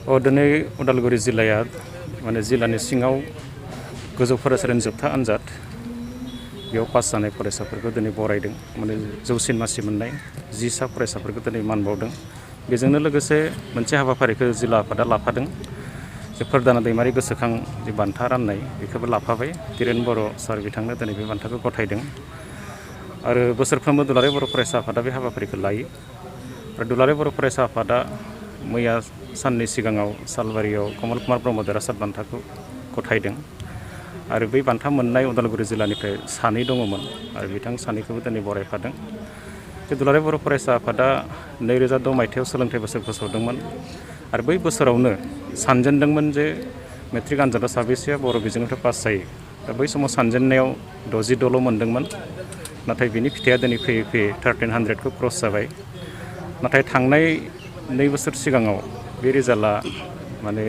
दिनै उदालगुरि जिल्लाया माने जिल्लानि सिङाव गोजौ फरायसालिनि जोबथा आनजाद बेयाव पास जानाय फरायसाफोरखौ दिनै बरायदों। माने जौसिन मासि मोननाय 10सा फरायसाफोरखौ दिनै मान बावदों। बेजोंनो लोगोसे मोनसे हाबाफारिखौ जिल्ला आफादा लाफादों। जे फोरदाना दैमारि गोसोखां जि बान्था राननाय बेखौबो लाफाबाय। धीरेन बर' सार बिथांनो दिनै बे बान्थाखौ गथायदों। आरो बोसोरफ्रोमबो दुलाराय बर' फरायसा आफादा बे हाबाफारिखौ लायो। आरो दुलाराय बर' फरायसा आफादा मैया साननै सिगाङाव सालबारियाव कमल कुमार ब्रह्म देरहासार बान्थाखौ गथायदों। आरो बै बान्था मोननाय उदालगुरि जिल्लानिफ्राय सानै दङमोन आरो बिथां सानैखौबो दिनै बरायफादों। जे दुलाराय बर' फरायसा आफादा 2006 मायथाइयाव सोलोंथाइ बोसोर फोसावदोंमोन आरो बै बोसोरावनो सानजेनदोंमोन जे मेट्रिक आनजादाव साबेसेया बर' बिजोंनिफ्राय पास जायो। दा बै समाव सानजेननायाव 62ल' मोनदोंमोन। नाथाय बिनि फिथाइया दिनै फैयै फैयै 1300खौ क्रस जाबाय। नाथाय थांनाय 2 बोसोर सिगाङाव बे रिजाल्टआ माने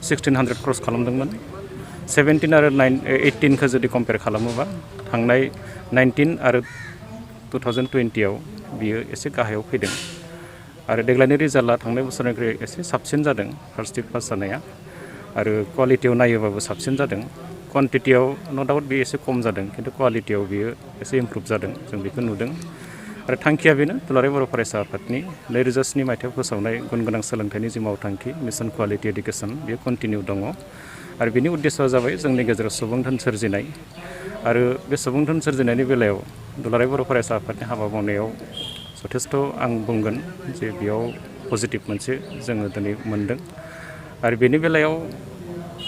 1600 क्रस खालामदोंमोन। 17 आरो 18खौ जुदि कम्पेयार खालामोबा थांनाय 19 आरो 2020आव बियो एसे गाहायाव फैदों। आरो देग्लायनि रिजाल्टआ थांनाय बोसोरनिख्रुइ एसे साबसिन जादों फार्स्ट डिप पास जानाया। आरो क्वालिटियाव नायोबाबो साबसिन जादों। क्वान्टिटियाव न' डाउट बेयो एसे खम जादों, खिन्थु क्वालिटियाव बियो एसे इम्प्रुभ जादों, जों बेखौ नुदों। आरो थांखिया बेनो दुलाराय बर' फरायसा आफादनि 2007 मायथाइयाव फोसावनाय गुन गोनां सोलोंथाइनि जि मावथांखि मिशन कुवालिटि इडुकेसन बेयो कन्टिनिउ दङ। आरो बिनि उद्देश्यआ जाबाय जोंनि गेजेराव सुबुं धोन सोरजिनाय। आरो बे सुबुं धोन सोरजिनायनि बेलायाव दुलाराय बर' फरायसा आफादनि हाबा मावनायाव जथेस्थ' आं बुंगोन जे बेयाव पजिटिभ मोनसे जोङो दिनै मोनदों। आरो बेनि बेलायाव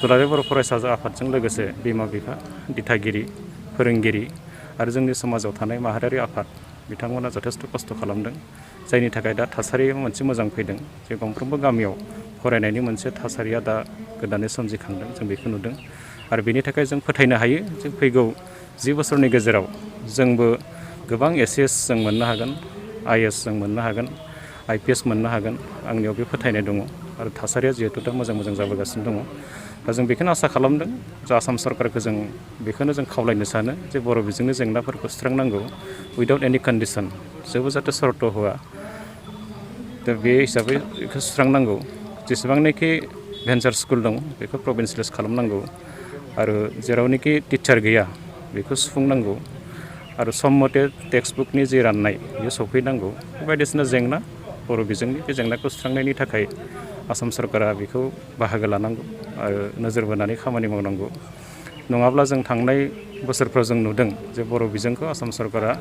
दुलाराय बर' फरायसा आफादजों लोगोसे बिमा बिफा, दिथागिरि, फोरोंगिरि आरो जोंनि समाजाव थानाय माहारियारि आफाद बिथांमोना जथेस्थ' खस्थ' खालामदों। जायनि थाखाय दा थासारिया मोनसे मोजां फैदों जे गंफ्रोमबो गामियाव फरायनायनि मोनसे थासारिया दा गोदानै सोमजिखांदों, जों बेखौ नुदों। आरो बेनि थाखाय जों फोथायनो हायो जे फैगौ 10 बोसोरनि गेजेराव जोंबो गोबां ACS जों मोननो हागोन, IAS जों मोननो हागोन, IPS मोननो हागोन। आंनियाव बे फोथायनाय दङ। आरो थासारिया जिहेथु दा मोजां जाबोगासिनो दङ। दा जों बेखौनो आसा खालामदों जे आसाम सरकारखौ जों बेखौनो जों खावलायनो सानो जे बर' बिजोंनि जेंनाफोरखौ सुस्रांनांगौ उइदाउट एनि कन्डिसन, जेबो जाहाथे सर्त होआ। दा बे हिसाबै बेखौ सुस्रांनांगौ। जेसेबांनाखि भेन्सार स्कुल दं बेखौ प्रभिन्सियेलाइज खालामनांगौ। आरो जेरावनोखि टिचार गैया बेखौ सुफुंनांगौ। आरो सम मथे टेक्सट बुकनि जि राननाय बेयो सफैनांगौ। बायदिसिना जेंना बर' बिजोंनि बे जेंनाखौ सुस्रांनायनि थाखाय आसाम सरकारा बेखौ बाहागो लानांगौ आरो नोजोर बोनानै खामानि मावनांगौ। नङाब्ला जों थांनाय बोसोरफ्राव जों नुदों जे बर' बिजोंखौ आसाम सरकारा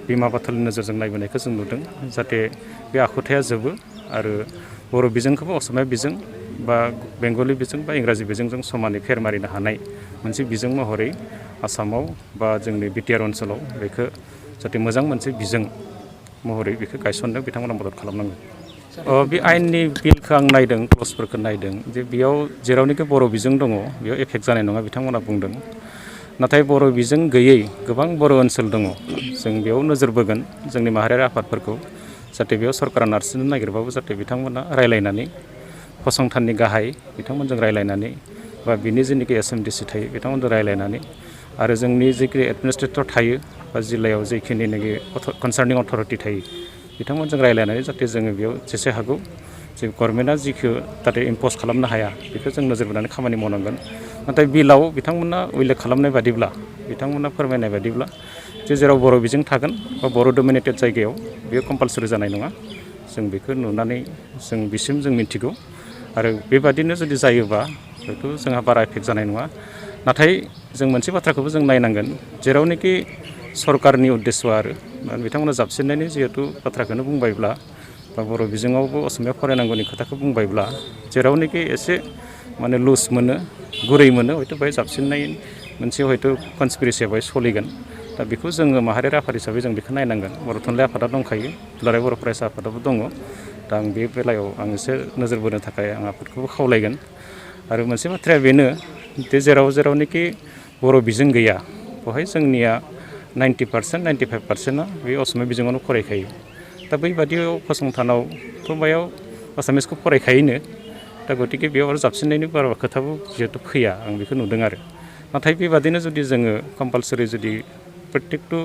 बिमा बाथलनि नोजोरजों नायबोनायखौ जों नुदों। जाहाथे बे आखुथाया जोबो आरो बर' बिजोंखौबो असमिया बिजों बा बेंगलि बिजों बा इंराजि बिजोंजों समानै फेर मारिनो हानाय मोनसे बिजों महरै आसामाव बा जोंनि बिटिआर ओनसोलाव बेखौ जाहाथे मोजां मोनसे बिजों महरै बेखौ गायसननो बिथांमोना मदद खालामनांगौ। बे आयेननि बिलखौ आं नायदों, क्लजफोरखौ नायदों जे बेयाव जेरावनोखि बर' बिजों दङ बेयाव एफेक्ट जानाय नङा बिथांमोना बुंदों। नाथाय बर' बिजों गैयै गोबां बर' ओनसोल दङ। जों बेयाव नोजोर बोगोन जोंनि माहारियारि आफादफोरखौ जाहाथे बेयाव सरकारा नारसिननो नागिरबाबो जाहाथे बिथांमोना रायलायनानै फसंथाननि गाहाय बिथांमोनजों रायलायनानै बा बिनि जेनोखि SMDC थायो बिथांमोनजों रायलायनानै आरो जोंनि जेखि एडमिनिस्ट्रेटर थायो बा जिल्लायाव जेखिनिखि कनसार्निं अथरिटि थायो बिथांमोनजों रायलायनानै जाहाथे जोङो बेयाव जेसे हागौ जे गभर्नमेन्टआ जिखौ जाहाथे इम्पस खालामनो हाया बेखौ जों नोजोर बोनानै खामानि मावनांगोन। नाथाय बिलाव बिथांमोना उल्लेख खालामनाय बादिब्ला, बिथांमोना फोरमायनाय बादिब्ला जे जेराव बर' बिजों थागोन बा बर' डमिनेटेड जायगायाव बेयो कम्पालसरि जानाय नङा। जों बेखौ नुनानै जों बिसिम जों मिथिगौ। आरो बेबादिनो जुदि जायोबा हयथ' जोंहा बारा एफेक्ट जानाय नङा। नाथाय जों मोनसे बाथ्राखौबो जों नायनांगोन जेरावनोखि सरकारनि उद्देश्य आरो बिथांमोना जाबसिननायनि जिहेथु बाथ्राखौनो बुंबायब्ला बा बर' बिजोङावबो असमिया फरायनांगौनि खोथाखौ बुंबायब्ला जेरावनोखि एसे माने लुज मोनो, गुरै मोनो हयथ' बेहाय जाबसिननाय मोनसे हयथ' कनस्पिरेसिया बेहाय सोलिगोन। दा बेखौ जोङो माहारियारि आफाद हिसाबै जों बेखौ नायनांगोन। बर' थुनलाइ आफादा दंखायो, दुलाराय बर' फरायसा आफादाबो दङ। दा आं बे बेलायाव आं एसे नोजोर बोनो थाखाय आं आफादखौबो खावलायगोन। आरो मोनसे बाथ्राया बेनो जे जेरावनोखि बर' बिजों गैया बेवहाय जोंनिया 90%, 95%आ बे असमिया बिजोङावनो फरायखायो। दा बैबादियाव फसंथानावथ' बेयाव आसामिसखौ फरायखायोनो। दा गतिके बेयाव आरो जाबसिननायनि बारा खोथाबो जिहेतु फैया, आं बेखौ नुदों आरो। नाथाय बेबादिनो जुदि जोङो कम्पालसरि जुदि प्रत्येकटु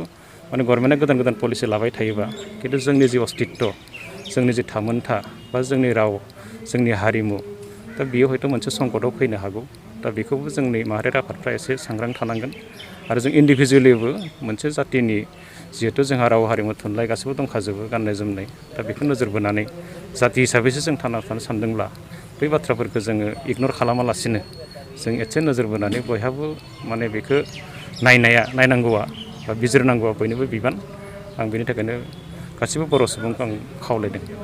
माने गभर्नमेन्टआ गोदान गोदान पलिसि लाबाय थायोबा खिन्थु जोंनि जि अस्तित्व, जोंनि जि थामोनथा बा जोंनि राव जोंनि हारिमु दा बेयो हयथ' मोनसे संकटआव फैनो हागौ दा बेखौबो जोंनि माहारियारि आफादफ्रा एसे सांग्रां थानांगोन आरो जों इन्डिभिजुवेलिबो मोनसे जातिनि जिहेथु जोंहा राव हारिमु थुनलाइ गासैबो दंखाजोबो गाननाय जोमनाय दा बेखौ नोजोर बोनानै जाति हिसाबैसो जों थांना थानो सानदोंब्ला बै बाथ्राफोरखौ जोङो इगनर खालामालासिनो जों एसे नोजोर बोनानै बयहाबो माने बेखौ नायनांगौआ बा बिजिरनांगौआ बयनिबो बिबान आं बेनि थाखायनो गासिबो बर' सुबुंखौ आं खावलायदों।